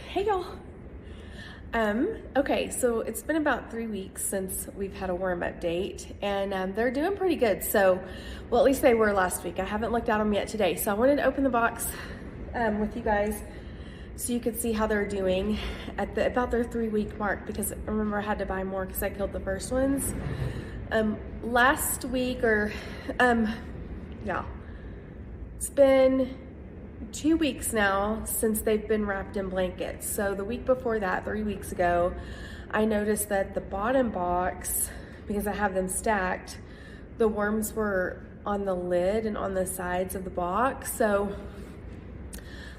Hey y'all. Okay, so it's been about 3 weeks since we've had a worm update, and they're doing pretty good. So, well, at least they were last week. I haven't looked at them yet today. So I wanted to open the box with you guys so you could see how they're doing at about their 3-week mark, because remember I had to buy more because I killed the first ones. Last week, yeah, it's been 2 weeks now since they've been wrapped in blankets. So the week before that, 3 weeks ago, I noticed that the bottom box, because I have them stacked, the worms were on the lid and on the sides of the box. So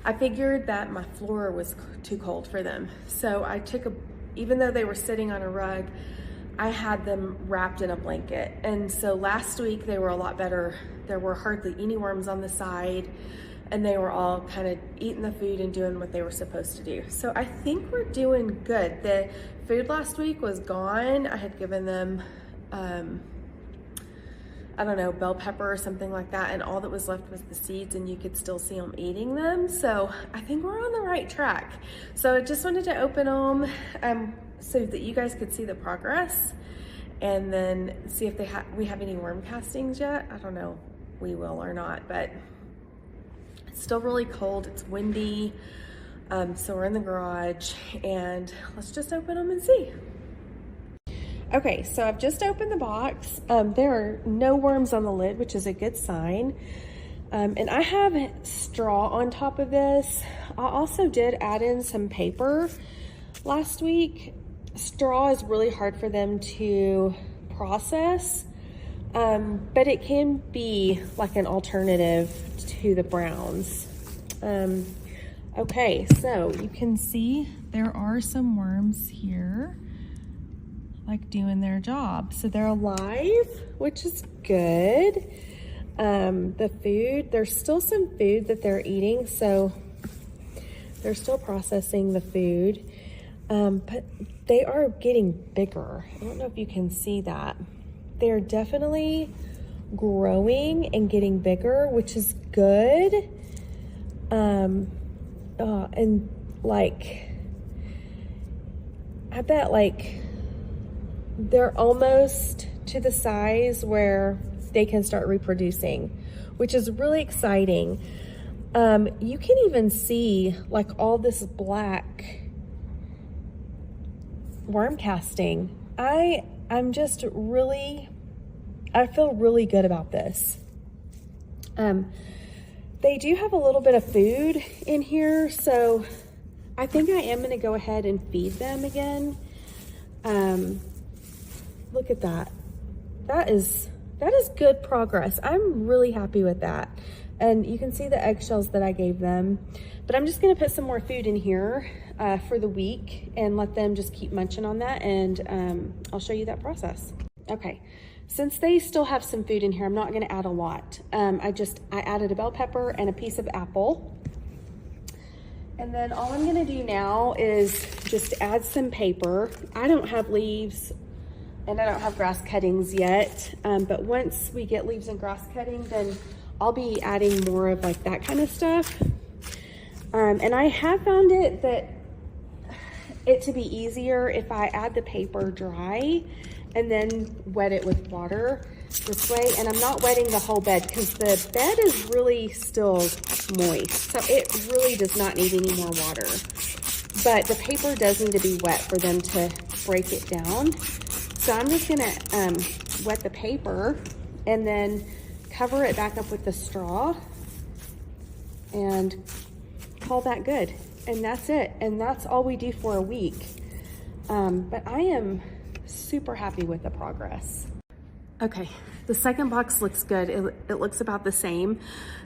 I figured that my floor was too cold for them. So I took even though they were sitting on a rug, I had them wrapped in a blanket. And so last week they were a lot better. There were hardly any worms on the side, and they were all kind of eating the food and doing what they were supposed to do. So I think we're doing good. The food last week was gone. I had given them, I don't know, bell pepper or something like that, and all that was left was the seeds, and you could still see them eating them. So I think we're on the right track. So I just wanted to open them so that you guys could see the progress, and then see if we have any worm castings yet. I don't know, we will or not, but it's still really cold, it's windy, so we're in the garage, and let's just open them and see. Okay, so I've just opened the box. There are no worms on the lid, which is a good sign. And I have straw on top of this. I also did add in some paper last week. Straw is really hard for them to process, but it can be like an alternative to the browns. Okay, so you can see there are some worms here, like doing their job. So they're alive, which is good. The food, there's still some food that they're eating, so they're still processing the food. But they are getting bigger. I don't know if you can see that. They're definitely growing and getting bigger, which is good. And like, I bet like they're almost to the size where they can start reproducing, which is really exciting. You can even see like all this black worm casting. I'm just really, I feel really good about this. They do have a little bit of food in here, so I think I am going to go ahead and feed them again. Look at that. That is good progress. I'm really happy with that. And you can see the eggshells that I gave them, but I'm just going to put some more food in here for the week and let them just keep munching on that, and I'll show you that process. Okay, since they still have some food in here, I'm not going to add a lot. I added a bell pepper and a piece of apple. And then all I'm going to do now is just add some paper. I don't have leaves and I don't have grass cuttings yet, but once we get leaves and grass cuttings, then I'll be adding more of like that kind of stuff. And I have found it to be easier if I add the paper dry and then wet it with water this way. And I'm not wetting the whole bed because the bed is really still moist. So it really does not need any more water. But the paper does need to be wet for them to break it down. So I'm just gonna wet the paper and then cover it back up with the straw and call that good. And that's it. And that's all we do for a week. But I am super happy with the progress. Okay, the second box looks good. It looks about the same.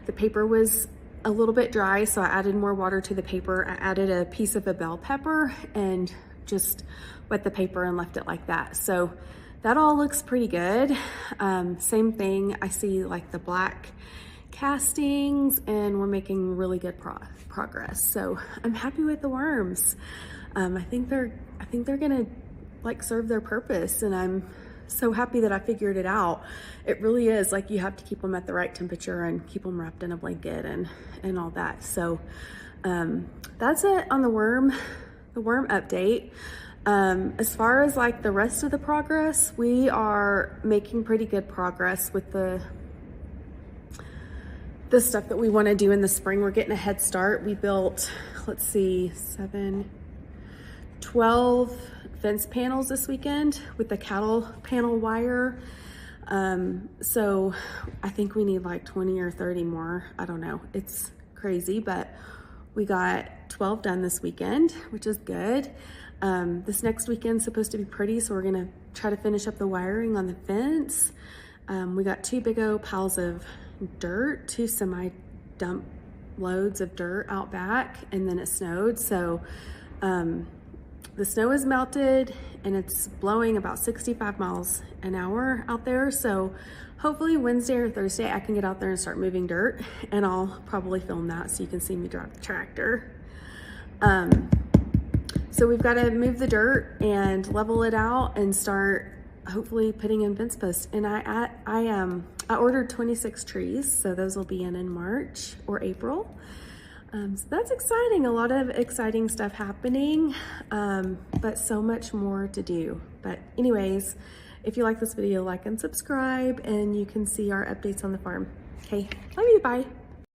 The paper was a little bit dry, so I added more water to the paper. I added a piece of a bell pepper and just wet the paper and left it like that. So that all looks pretty good. Same thing, I see like the black castings, and we're making really good progress. So I'm happy with the worms. I think they're gonna like serve their purpose, and I'm so happy that I figured it out. It really is like you have to keep them at the right temperature and keep them wrapped in a blanket and all that. So That's it on the worm update. As far as like the rest of the progress, we are making pretty good progress with the stuff that we want to do in the spring. We're getting a head start. We built, let's see, 12 fence panels this weekend with the cattle panel wire. So I think we need like 20 or 30 more. I don't know. It's crazy, but we got 12 done this weekend, which is good. This next weekend's supposed to be pretty, so we're gonna try to finish up the wiring on the fence. We got 2 big old piles of dirt, 2 semi-dump loads of dirt out back, and then it snowed. So the snow is melted and it's blowing about 65 miles an hour out there. So hopefully Wednesday or Thursday I can get out there and start moving dirt, and I'll probably film that so you can see me drive the tractor. So we've got to move the dirt and level it out and start hopefully putting in fence posts. And I ordered 26 trees, so those will be in March or April. So that's exciting. A lot of exciting stuff happening, but so much more to do. But anyways, if you like this video, like and subscribe, and you can see our updates on the farm. Okay, love you, bye.